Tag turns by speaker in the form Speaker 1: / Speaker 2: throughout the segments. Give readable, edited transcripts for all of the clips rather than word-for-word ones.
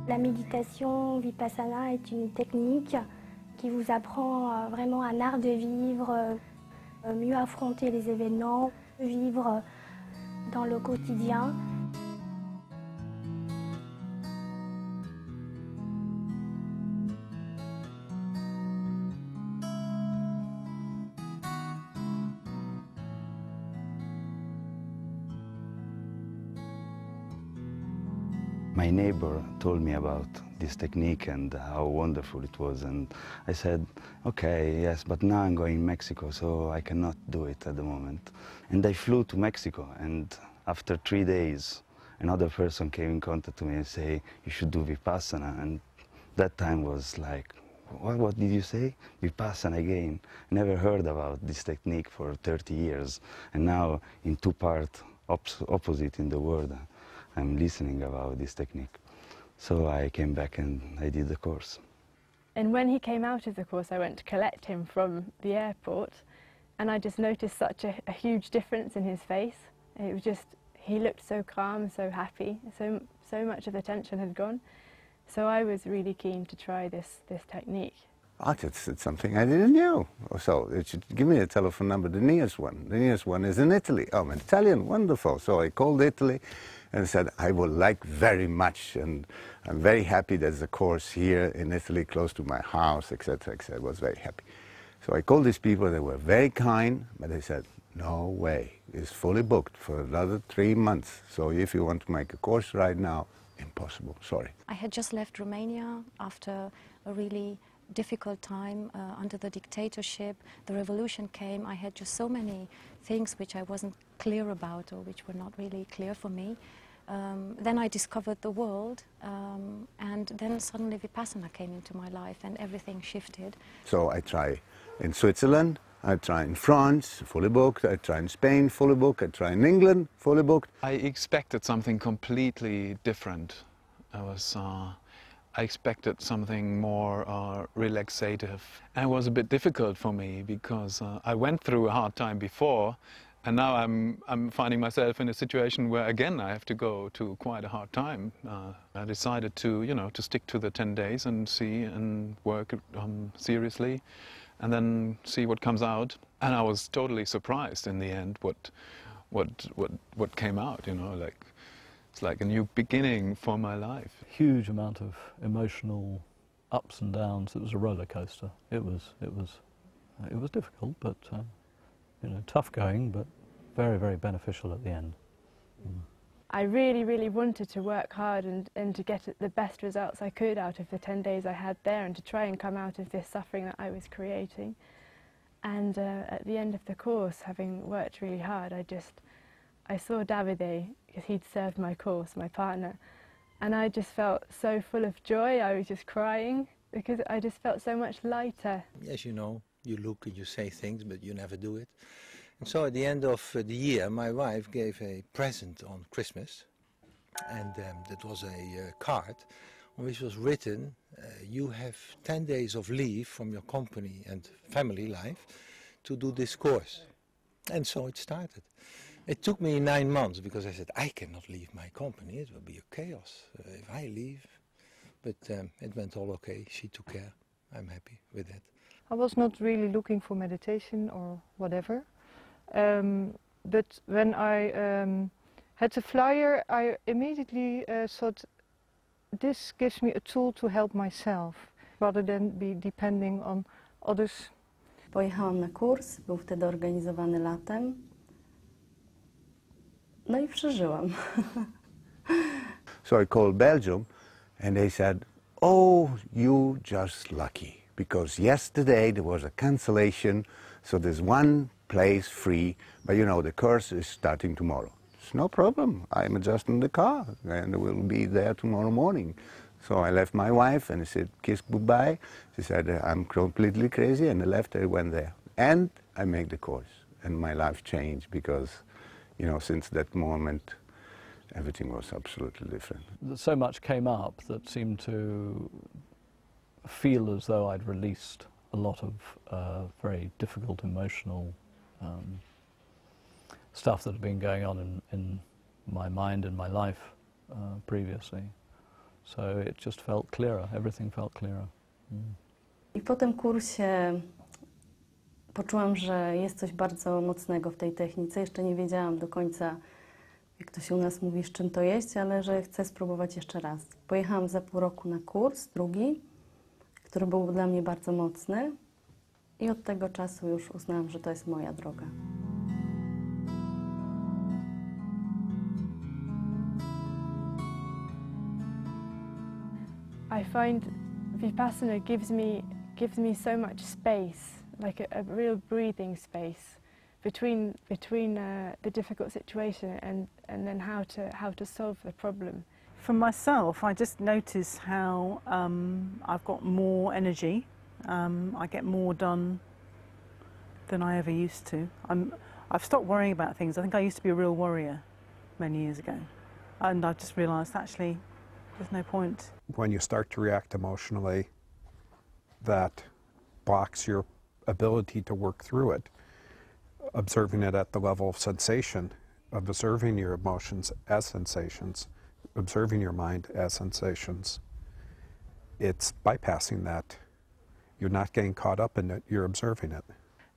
Speaker 1: La méditation Vipassana est une technique qui vous apprend vraiment un art de vivre, mieux affronter les événements, vivre dans le quotidien.
Speaker 2: My neighbor told me about this technique and how wonderful it was, and I said, okay, yes, but now I'm going to Mexico, so I cannot do it at the moment. And I flew to Mexico, and after 3 days, another person came in contact with me and say, you should do Vipassana, and that time was like, what did you say? Vipassana again. I never heard about this technique for 30 years, and now in two parts opposite in the world, I'm listening about this technique. So I came back and I did the course.
Speaker 3: And when he came out of the course, I went to collect him from the airport, and I just noticed such a huge difference in his face. It was just, he looked so calm, so happy, so much of the tension had gone. So I was really keen to try this technique.
Speaker 4: It's something I didn't know. So it should give me a telephone number, the nearest one. The nearest one is in Italy. Oh, I'm Italian, wonderful. So I called Italy and said, I would like very much, and I'm very happy there's a course here in Italy close to my house, etc., etc. I was very happy. So I called these people, they were very kind, but they said, no way, it's fully booked for another 3 months. So if you want to make a course right now, impossible, sorry.
Speaker 5: I had just left Romania after a really difficult time under the dictatorship. The revolution came. I had just so many things which I wasn't clear about, or which were not really clear for me. Then I discovered the world, and then suddenly Vipassana came into my life and everything shifted.
Speaker 4: So I try in Switzerland, I try in France, fully booked, I try in Spain, fully booked, I try in England, fully booked.
Speaker 6: I expected something completely different. I expected something more relaxative. And it was a bit difficult for me because I went through a hard time before, and now I'm finding myself in a situation where again I have to go to quite a hard time. I decided to stick to the 10 days and see and work seriously, and then see what comes out. And I was totally surprised in the end what came out. It's like a new beginning for my life.
Speaker 7: Huge amount of emotional ups and downs. It was a roller coaster. It was difficult, but tough going, but very, very beneficial at the end.
Speaker 3: I really, really wanted to work hard and to get the best results I could out of the 10 days I had there, and to try and come out of this suffering that I was creating. And at the end of the course, having worked really hard, I saw Davide, because he'd served my course, my partner, and I just felt so full of joy. I was just crying because I just felt so much lighter.
Speaker 8: As you know, you look and you say things, but you never do it. And so at the end of the year, my wife gave a present on Christmas, and that was a card on which was written, you have 10 days of leave from your company and family life to do this course. And so it started. It took me 9 months because I said, I cannot leave my company, it will be a chaos if I leave. But it went all okay, she took care, I'm happy with that.
Speaker 9: I was not really looking for meditation or whatever, but when I had the flyer, I immediately thought, this gives me a tool to help myself, rather than be depending on others.
Speaker 10: Pojechałam na kurs, był wtedy organizowany latem. No I przeżyłam.
Speaker 4: So I called Belgium and they said, oh, you just lucky, because yesterday there was a cancellation, so there's one place free, but the course is starting tomorrow. It's no problem, I'm adjusting the car and we'll be there tomorrow morning. So I left my wife and I said, kiss goodbye. She said, I'm completely crazy, and I left her, went there. And I made the course, and my life changed because, since that moment, everything was absolutely different.
Speaker 7: So much came up that seemed to feel as though I'd released a lot of very difficult emotional stuff that had been going on in my mind and my life previously. So it just felt clearer, everything felt clearer.
Speaker 10: I po tym kursie poczułam, że jest coś bardzo mocnego w tej technice. Jeszcze nie wiedziałam do końca, jak to się u nas mówi, z czym to jest, ale że chcę spróbować jeszcze raz. Pojechałam za pół roku na kurs, drugi, który był dla mnie bardzo mocny i od tego czasu już uznałam, że to jest moja droga.
Speaker 3: I find Vipassana gives me so much space, like a real breathing space between the difficult situation and then how to solve the problem.
Speaker 11: For myself, I just notice how I've got more energy. I get more done than I ever used to. I've stopped worrying about things. I think I used to be a real worrier many years ago, and I just realised actually there's no point.
Speaker 12: When you start to react emotionally, that blocks your ability to work through it. Observing it at the level of sensation, observing your emotions as sensations, observing your mind as sensations, it's bypassing that. You're not getting caught up in it, you're observing it.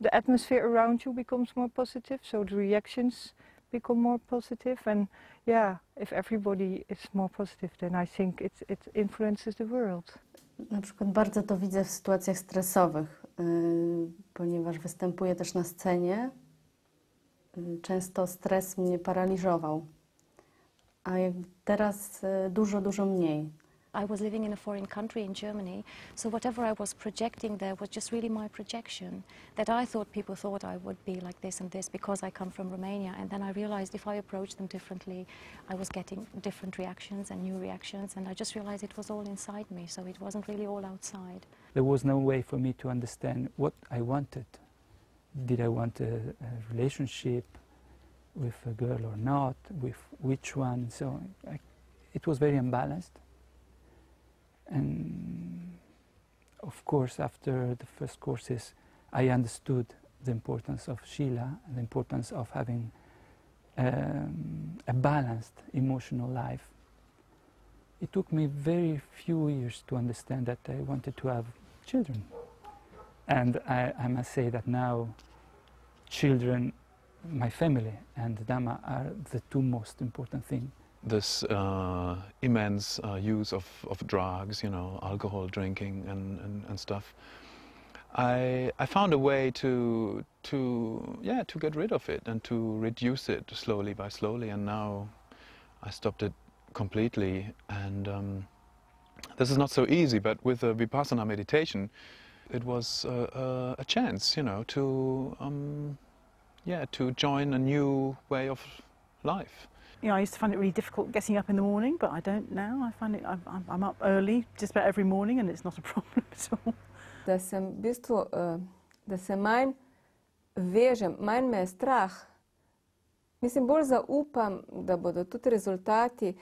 Speaker 9: The atmosphere around you becomes more positive, so the reactions become more positive, and yeah, if everybody is more positive, then I think it influences the world.
Speaker 10: Na przykład bardzo to widzę w sytuacjach stresowych, ponieważ występuję też na scenie. Często stres mnie paraliżował, a teraz dużo mniej.
Speaker 5: I was living in a foreign country in Germany, so whatever I was projecting there was just really my projection, that I thought people thought I would be like this and this because I come from Romania, and then I realized if I approached them differently, I was getting different reactions and new reactions, and I just realized it was all inside me, so it wasn't really all outside.
Speaker 13: There was no way for me to understand what I wanted. Did I want a relationship with a girl or not, with which one? So it was very unbalanced. And of course, after the first courses, I understood the importance of Shila and the importance of having a balanced emotional life. It took me very few years to understand that I wanted to have children. And I must say that now, children, my family and Dhamma are the two most important things.
Speaker 6: This immense use of drugs, you know, alcohol drinking and stuff. I found a way to get rid of it and to reduce it slowly by slowly, and now I stopped it completely. And this is not so easy, but with the Vipassana meditation, it was a chance, you know, to join a new way of life.
Speaker 11: You know, I used to find it really difficult getting up in the morning, but I don't now. I find it, I'm up early just about every morning, and it's not a problem at all.
Speaker 14: Da sem v bistvu, da se manj vežem, manj me je strah. Mislim, bolj zaupam, da bodo tudi rezultati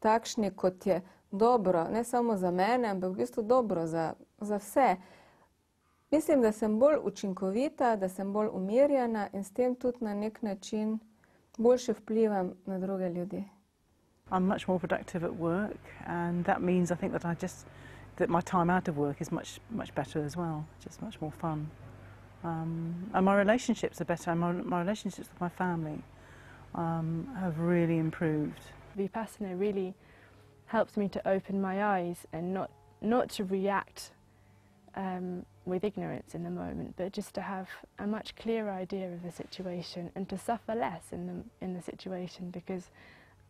Speaker 14: takšni, kot je dobro, ne samo za mene, ampak v bistvu dobro za vse. Mislim, da sem bolj učinkovita, da sem bolj umirjena in s tem tudi na nek način boljše vplivam na druge ljudi.
Speaker 11: I'm much more productive at work, and that means I think that my time out of work is much better as well, just much more fun. And my relationships are better, and my relationships with my family have really improved.
Speaker 3: Vipassana really helps me to open my eyes and not to react with ignorance in the moment, but just to have a much clearer idea of the situation and to suffer less in the situation, because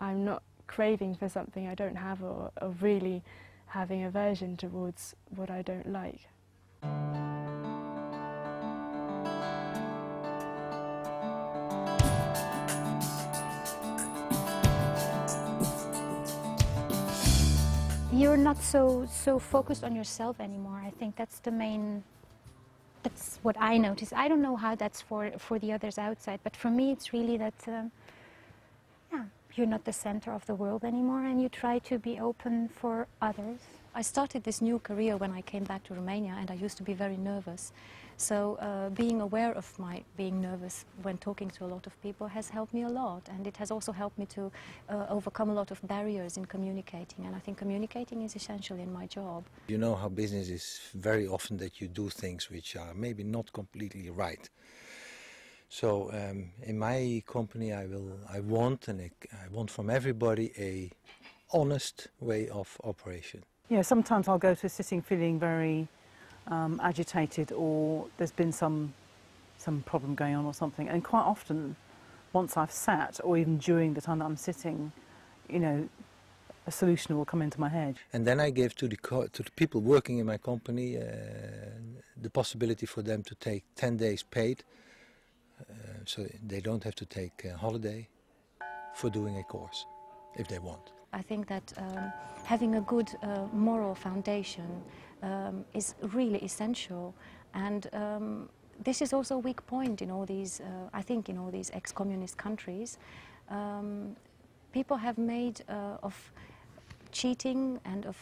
Speaker 3: I'm not craving for something I don't have or really having aversion towards what I don't like.
Speaker 15: You're not so focused on yourself anymore. I think that's what I notice. I don't know how that's for the others outside, but for me it's really that you're not the center of the world anymore, and you try to be open for others.
Speaker 5: I started this new career when I came back to Romania, and I used to be very nervous. So being aware of my being nervous when talking to a lot of people has helped me a lot, and it has also helped me to overcome a lot of barriers in communicating, and I think communicating is essential in my job.
Speaker 8: You know how business is very often that you do things which are maybe not completely right. So in my company I want from everybody a honest way of operation.
Speaker 11: Yeah, sometimes I'll go to a sitting feeling very agitated, or there's been some problem going on or something, and quite often once I've sat, or even during the time that I'm sitting, you know, a solution will come into my head.
Speaker 8: And then I give to the people working in my company the possibility for them to take 10 days paid, so they don't have to take a holiday for doing a course if they want.
Speaker 5: I think that having a good moral foundation is really essential, and this is also a weak point in all these, I think in all these ex-communist countries. People have made of cheating and of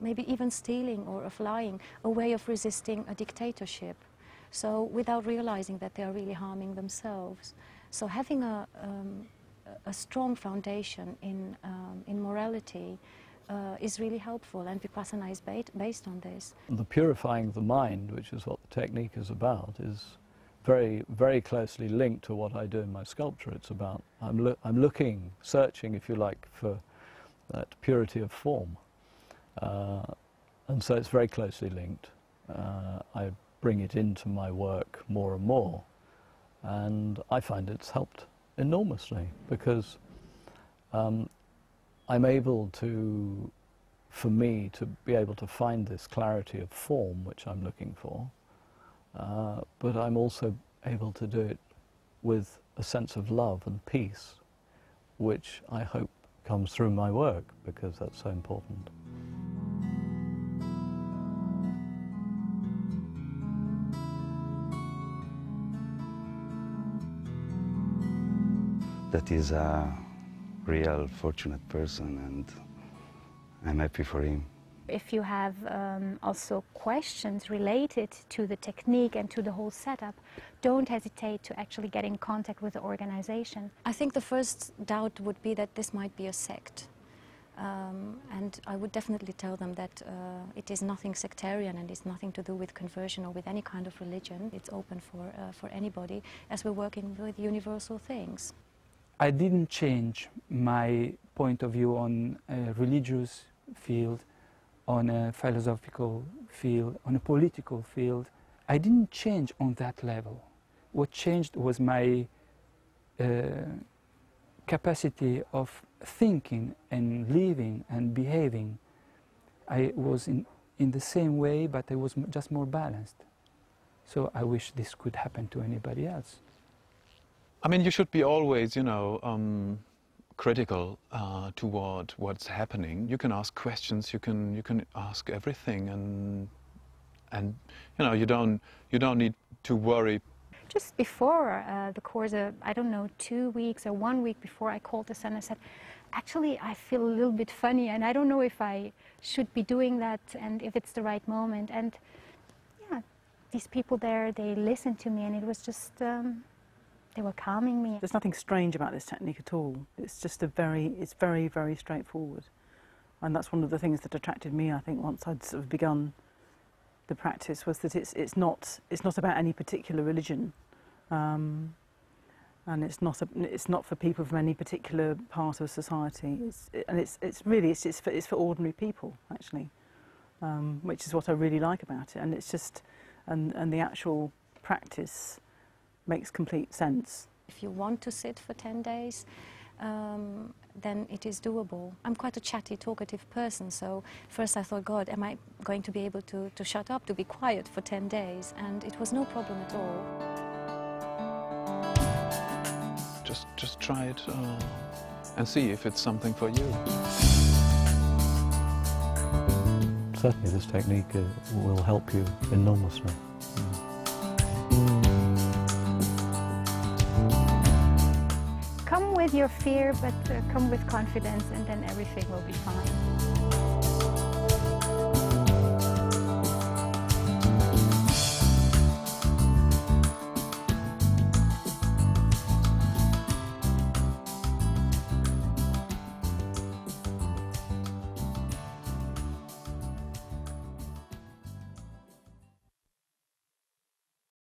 Speaker 5: maybe even stealing or of lying a way of resisting a dictatorship, so without realizing that they are really harming themselves. So having a strong foundation in morality is really helpful, and Vipassana is based on this.
Speaker 7: The purifying of the mind, which is what the technique is about, is very, very closely linked to what I do in my sculpture. It's about, I'm looking, searching, if you like, for that purity of form. And so it's very closely linked. I bring it into my work more and more, and I find it's helped enormously, because I'm able to, for me, to be able to find this clarity of form which I'm looking for, but I'm also able to do it with a sense of love and peace, which I hope comes through my work, because that's so important.
Speaker 2: That is a real fortunate person, and I'm happy for him.
Speaker 15: If you have also questions related to the technique and to the whole setup, don't hesitate to actually get in contact with the organization.
Speaker 5: I think the first doubt would be that this might be a sect. And I would definitely tell them that it is nothing sectarian, and it's nothing to do with conversion or with any kind of religion. It's open for anybody, as we're working with universal things.
Speaker 13: I didn't change my point of view on a religious field, on a philosophical field, on a political field. I didn't change on that level. What changed was my capacity of thinking and living and behaving. I was in the same way, but I was just more balanced. So I wish this could happen to anybody else.
Speaker 6: I mean, you should be always, you know, critical toward what's happening. You can ask questions. You can ask everything, and you know, you don't need to worry.
Speaker 15: Just before the course, I don't know, 2 weeks or 1 week before, I called the son and said, actually, I feel a little bit funny, and I don't know if I should be doing that and if it's the right moment. And yeah, these people there, they listened to me, and it was just. They were calming me.
Speaker 11: There's nothing strange about this technique at all. It's just it's very, very straightforward. And that's one of the things that attracted me, I think, once I'd sort of begun the practice, was that it's not about any particular religion. And it's not for people from any particular part of society. It's for ordinary people, actually, which is what I really like about it. And it's just, and the actual practice makes complete sense.
Speaker 5: If you want to sit for 10 days, then it is doable. I'm quite a chatty, talkative person, so first I thought, God, am I going to be able to shut up, to be quiet for 10 days? And it was no problem at all.
Speaker 6: Just try it and see if it's something for you.
Speaker 7: Certainly this technique will help you enormously.
Speaker 15: Come with your fear, but come with confidence, and then everything will be fine.